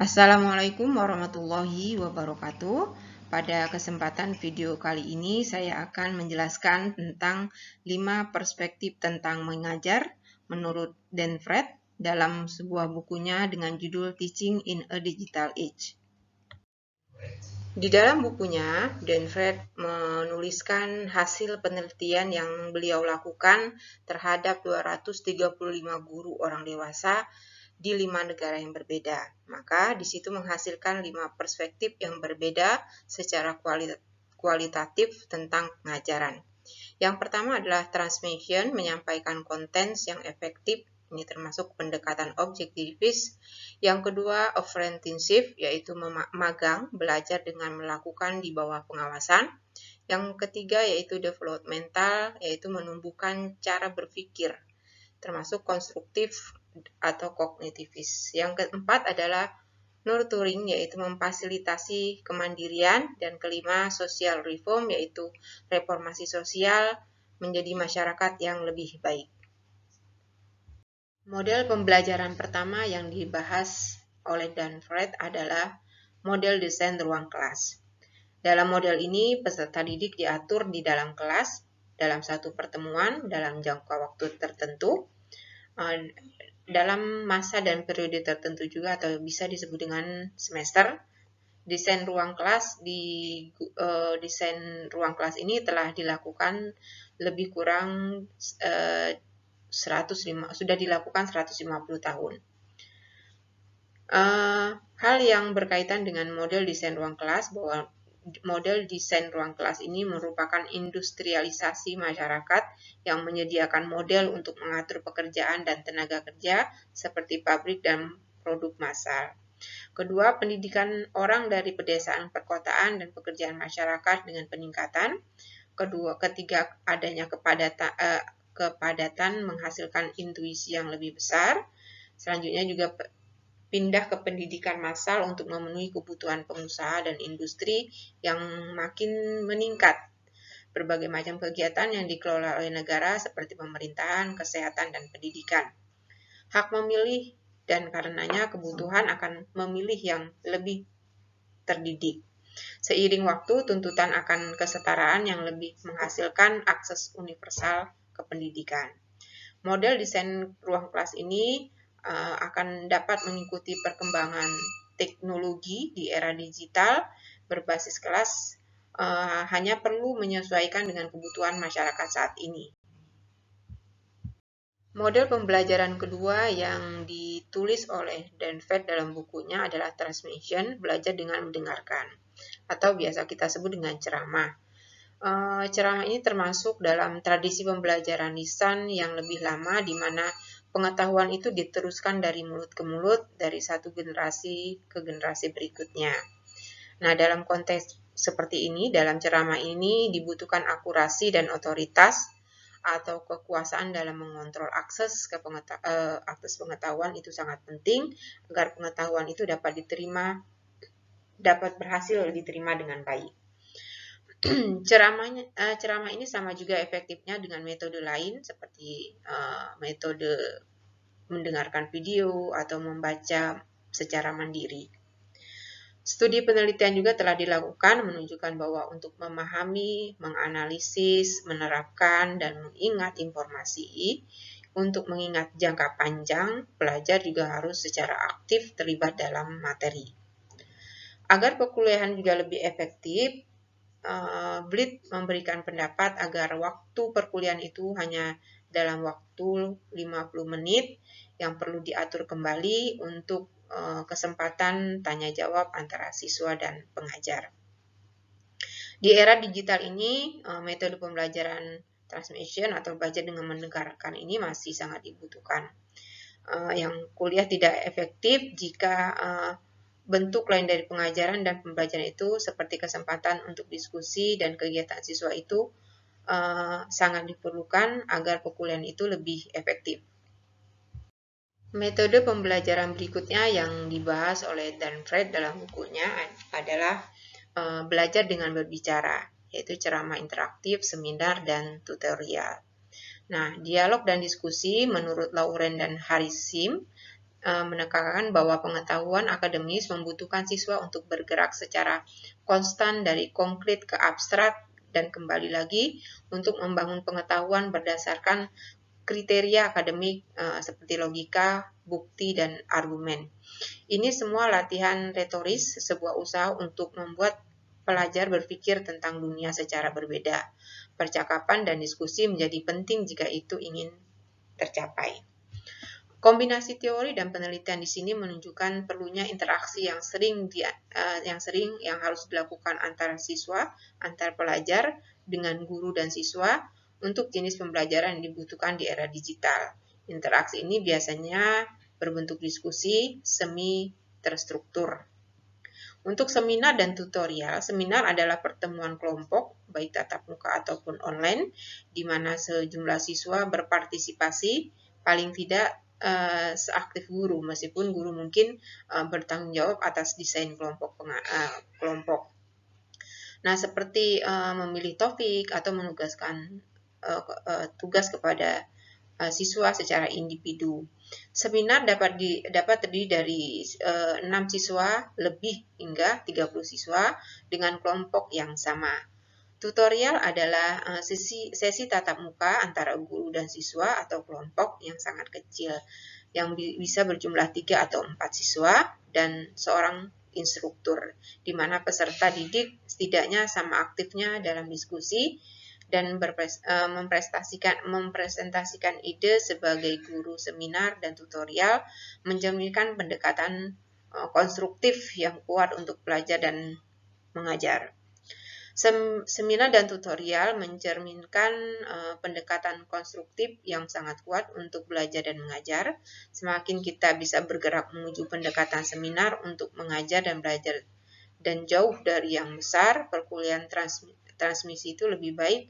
Assalamualaikum warahmatullahi wabarakatuh. Pada kesempatan video kali ini saya akan menjelaskan tentang 5 perspektif tentang mengajar menurut Dan Fred dalam sebuah bukunya dengan judul Teaching in a Digital Age. Di dalam bukunya, Dan Fred menuliskan hasil penelitian yang beliau lakukan terhadap 235 guru orang dewasa di 5 negara yang berbeda. Maka di situ menghasilkan 5 perspektif yang berbeda secara kualitatif tentang pengajaran. Yang pertama adalah transmission, menyampaikan konten yang efektif. Ini termasuk pendekatan objektivis. Yang kedua, apprenticeship, yaitu magang, belajar dengan melakukan di bawah pengawasan. Yang ketiga yaitu developmental, yaitu menumbuhkan cara berpikir, termasuk konstruktif atau kognitivis. Yang keempat adalah nurturing, yaitu memfasilitasi kemandirian. Dan kelima, social reform, yaitu reformasi sosial menjadi masyarakat yang lebih baik. Model pembelajaran pertama yang dibahas oleh Dan Fred adalah model desain ruang kelas. Dalam model ini, peserta didik diatur di dalam kelas dalam satu pertemuan dalam jangka waktu tertentu, dalam masa dan periode tertentu juga, atau bisa disebut dengan semester. Desain ruang kelas ini telah dilakukan lebih kurang 150 tahun. Hal yang berkaitan dengan model desain ruang kelas, bahwa model desain ruang kelas ini merupakan industrialisasi masyarakat yang menyediakan model untuk mengatur pekerjaan dan tenaga kerja seperti pabrik dan produk massal. Kedua, pendidikan orang dari pedesaan perkotaan dan pekerjaan masyarakat dengan peningkatan. Ketiga, adanya kepadatan menghasilkan intuisi yang lebih besar. Selanjutnya juga pindah ke pendidikan massal untuk memenuhi kebutuhan pengusaha dan industri yang makin meningkat. Berbagai macam kegiatan yang dikelola oleh negara seperti pemerintahan, kesehatan, dan pendidikan. Hak memilih, dan karenanya kebutuhan akan memilih yang lebih terdidik. Seiring waktu, tuntutan akan kesetaraan yang lebih menghasilkan akses universal ke pendidikan. Model desain ruang kelas ini akan dapat mengikuti perkembangan teknologi di era digital berbasis kelas, hanya perlu menyesuaikan dengan kebutuhan masyarakat saat ini. Model pembelajaran kedua yang ditulis oleh Dan Fred dalam bukunya adalah transmission, belajar dengan mendengarkan, atau biasa kita sebut dengan ceramah. Ceramah ini termasuk dalam tradisi pembelajaran lisan yang lebih lama, di mana pengetahuan itu diteruskan dari mulut ke mulut, dari satu generasi ke generasi berikutnya. Nah, dalam konteks seperti ini, dalam ceramah ini dibutuhkan akurasi dan otoritas atau kekuasaan dalam mengontrol akses pengetahuan itu sangat penting agar pengetahuan itu dapat berhasil diterima dengan baik. Ceramah ini sama juga efektifnya dengan metode lain seperti metode mendengarkan video atau membaca secara mandiri. Studi penelitian juga telah dilakukan menunjukkan bahwa untuk memahami, menganalisis, menerapkan, dan mengingat informasi, untuk mengingat jangka panjang, pelajar juga harus secara aktif terlibat dalam materi. Agar perkuliahan juga lebih efektif, Blit memberikan pendapat agar waktu perkuliahan itu hanya dalam waktu 50 menit yang perlu diatur kembali untuk kesempatan tanya jawab antara siswa dan pengajar. Di era digital ini, metode pembelajaran transmission atau belajar dengan mendengarkan ini masih sangat dibutuhkan. Yang kuliah tidak efektif jika bentuk lain dari pengajaran dan pembelajaran itu seperti kesempatan untuk diskusi dan kegiatan siswa itu sangat diperlukan agar perkuliahan itu lebih efektif. Metode pembelajaran berikutnya yang dibahas oleh Dan Fred dalam bukunya adalah belajar dengan berbicara, yaitu ceramah interaktif, seminar, dan tutorial. Nah, dialog dan diskusi menurut Lauren dan Harris Sim menekankan bahwa pengetahuan akademis membutuhkan siswa untuk bergerak secara konstan dari konkret ke abstrak dan kembali lagi untuk membangun pengetahuan berdasarkan kriteria akademik seperti logika, bukti, dan argumen. Ini semua latihan retoris, sebuah usaha untuk membuat pelajar berpikir tentang dunia secara berbeda. Percakapan dan diskusi menjadi penting jika itu ingin tercapai. Kombinasi teori dan penelitian di sini menunjukkan perlunya interaksi yang harus dilakukan antara siswa, antar pelajar dengan guru dan siswa untuk jenis pembelajaran yang dibutuhkan di era digital. Interaksi ini biasanya berbentuk diskusi semi terstruktur. Untuk seminar dan tutorial, seminar adalah pertemuan kelompok, baik tatap muka ataupun online, di mana sejumlah siswa berpartisipasi, paling tidak seaktif guru, meskipun guru mungkin bertanggung jawab atas desain kelompok. Nah, seperti memilih topik atau menugaskan tugas kepada siswa secara individu. Seminar dapat terdiri dari 6 siswa lebih hingga 30 siswa dengan kelompok yang sama. Tutorial adalah sesi tatap muka antara guru dan siswa atau kelompok yang sangat kecil, yang bisa berjumlah 3 atau 4 siswa dan seorang instruktur, di mana peserta didik setidaknya sama aktifnya dalam diskusi dan mempresentasikan ide sebagai guru seminar dan tutorial, mencerminkan pendekatan konstruktif yang kuat untuk belajar dan mengajar. Seminar dan tutorial mencerminkan pendekatan konstruktif yang sangat kuat untuk belajar dan mengajar. Semakin kita bisa bergerak menuju pendekatan seminar untuk mengajar dan belajar dan jauh dari yang besar, perkuliahan transmisi itu lebih baik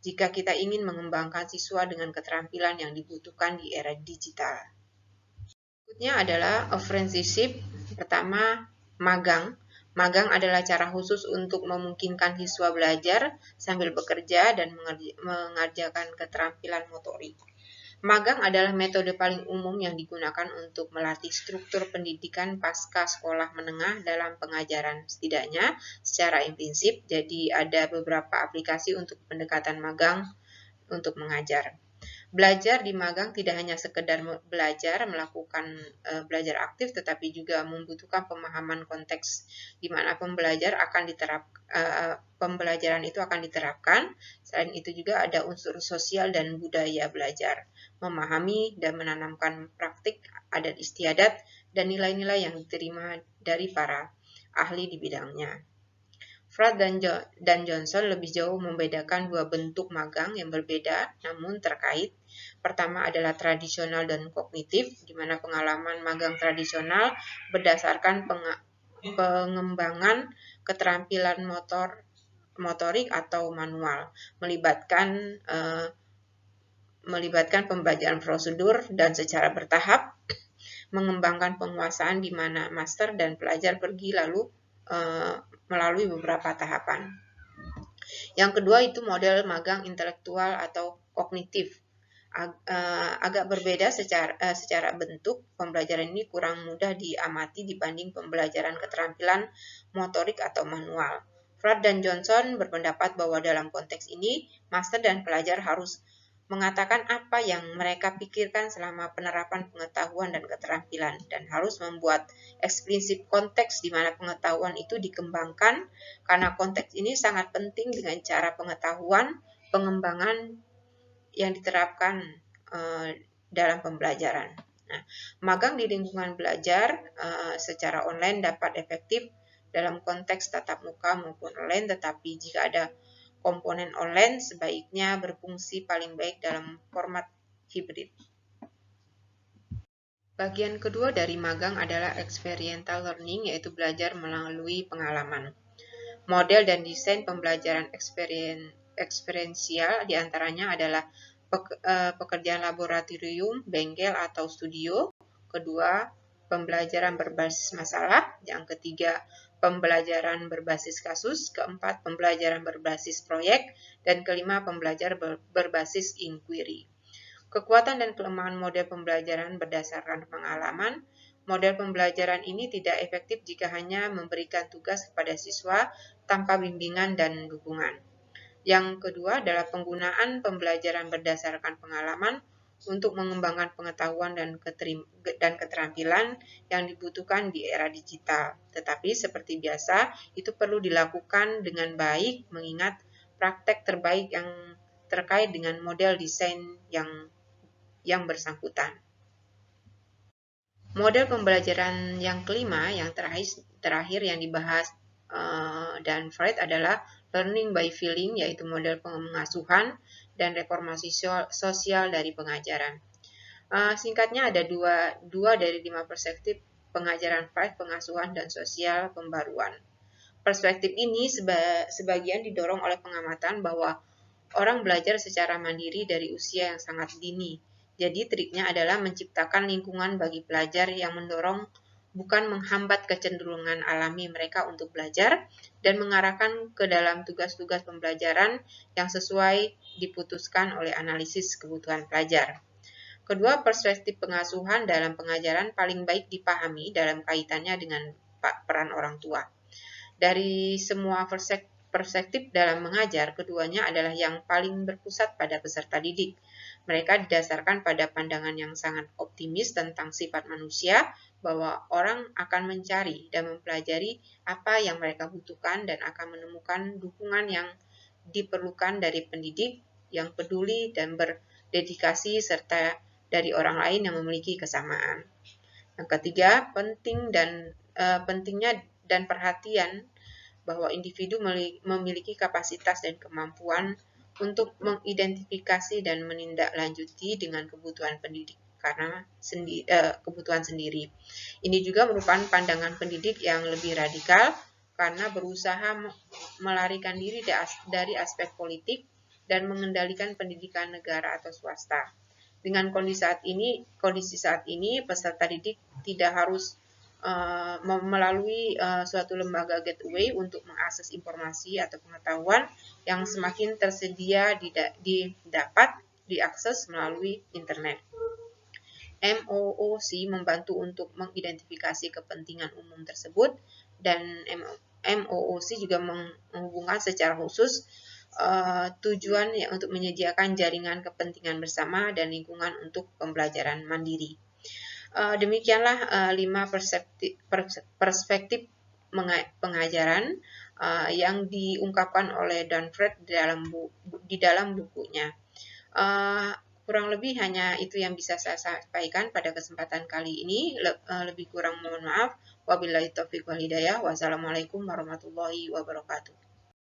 jika kita ingin mengembangkan siswa dengan keterampilan yang dibutuhkan di era digital. Berikutnya adalah apprenticeship. Pertama, magang. Magang adalah cara khusus untuk memungkinkan siswa belajar sambil bekerja dan mengerjakan keterampilan motorik. Magang adalah metode paling umum yang digunakan untuk melatih struktur pendidikan pasca sekolah menengah dalam pengajaran, setidaknya secara intensif. Jadi ada beberapa aplikasi untuk pendekatan magang untuk mengajar. Belajar di magang tidak hanya sekedar melakukan belajar aktif, tetapi juga membutuhkan pemahaman konteks di mana pembelajaran itu akan diterapkan. Selain itu juga ada unsur sosial dan budaya belajar, memahami dan menanamkan praktik adat istiadat dan nilai-nilai yang diterima dari para ahli di bidangnya. Pratt dan Johnson lebih jauh membedakan dua bentuk magang yang berbeda namun terkait. Pertama adalah tradisional dan kognitif, di mana pengalaman magang tradisional berdasarkan pengembangan keterampilan motorik atau manual, melibatkan pembelajaran prosedur dan secara bertahap, mengembangkan penguasaan di mana master dan pelajar pergi lalu melalui beberapa tahapan. Yang kedua itu model magang intelektual atau kognitif. Agak berbeda secara bentuk. Pembelajaran ini kurang mudah diamati dibanding pembelajaran keterampilan motorik atau manual. Pratt dan Johnson berpendapat bahwa dalam konteks ini, master dan pelajar harus mengatakan apa yang mereka pikirkan selama penerapan pengetahuan dan keterampilan, dan harus membuat eksplisit konteks di mana pengetahuan itu dikembangkan, karena konteks ini sangat penting dengan cara pengetahuan pengembangan yang diterapkan dalam pembelajaran. Nah, magang di lingkungan belajar secara online dapat efektif dalam konteks tatap muka maupun online, tetapi jika ada komponen online sebaiknya berfungsi paling baik dalam format hibrid. Bagian kedua dari magang adalah experiential learning, yaitu belajar melalui pengalaman. Model dan desain pembelajaran eksperiensial diantaranya adalah pekerjaan laboratorium, bengkel atau studio. Kedua, pembelajaran berbasis masalah. Yang ketiga, pembelajaran berbasis kasus. Keempat, pembelajaran berbasis proyek. Dan kelima, pembelajaran berbasis inquiry. Kekuatan dan kelemahan model pembelajaran berdasarkan pengalaman. Model pembelajaran ini tidak efektif jika hanya memberikan tugas kepada siswa tanpa bimbingan dan dukungan. Yang kedua adalah penggunaan pembelajaran berdasarkan pengalaman untuk mengembangkan pengetahuan dan keterampilan yang dibutuhkan di era digital. Tetapi seperti biasa, itu perlu dilakukan dengan baik mengingat praktek terbaik yang terkait dengan model desain yang bersangkutan. Model pembelajaran yang kelima, yang terakhir yang dibahas dan Freud adalah learning by feeling, yaitu model pengasuhan dan reformasi sosial dari pengajaran. Singkatnya ada dua dari 5 perspektif pengajaran Freud, pengasuhan dan sosial pembaruan. Perspektif ini sebagian didorong oleh pengamatan bahwa orang belajar secara mandiri dari usia yang sangat dini. Jadi triknya adalah menciptakan lingkungan bagi pelajar yang mendorong, bukan menghambat kecenderungan alami mereka untuk belajar, dan mengarahkan ke dalam tugas-tugas pembelajaran yang sesuai diputuskan oleh analisis kebutuhan pelajar. Kedua perspektif pengasuhan dalam pengajaran paling baik dipahami dalam kaitannya dengan peran orang tua. Dari semua perspektif dalam mengajar, keduanya adalah yang paling berpusat pada peserta didik. Mereka didasarkan pada pandangan yang sangat optimis tentang sifat manusia, bahwa orang akan mencari dan mempelajari apa yang mereka butuhkan dan akan menemukan dukungan yang diperlukan dari pendidik yang peduli dan berdedikasi serta dari orang lain yang memiliki kesamaan. Yang ketiga, pentingnya dan perhatian bahwa individu memiliki kapasitas dan kemampuan untuk mengidentifikasi dan menindaklanjuti dengan kebutuhan pendidik karena kebutuhan sendiri. Ini juga merupakan pandangan pendidik yang lebih radikal karena berusaha melarikan diri dari aspek politik dan mengendalikan pendidikan negara atau swasta. Dengan kondisi saat ini peserta didik tidak harus melalui suatu lembaga gateway untuk mengakses informasi atau pengetahuan yang semakin tersedia didapat diakses melalui internet. MOOC membantu untuk mengidentifikasi kepentingan umum tersebut, dan MOOC juga menghubungkan secara khusus tujuan untuk menyediakan jaringan kepentingan bersama dan lingkungan untuk pembelajaran mandiri. Demikianlah 5 perspektif pengajaran yang diungkapkan oleh Dan Freud di dalam bukunya. Kurang lebih hanya itu yang bisa saya sampaikan pada kesempatan kali ini. Lebih kurang mohon maaf. Wabillahi taufiq wal hidayah. Wassalamualaikum warahmatullahi wabarakatuh.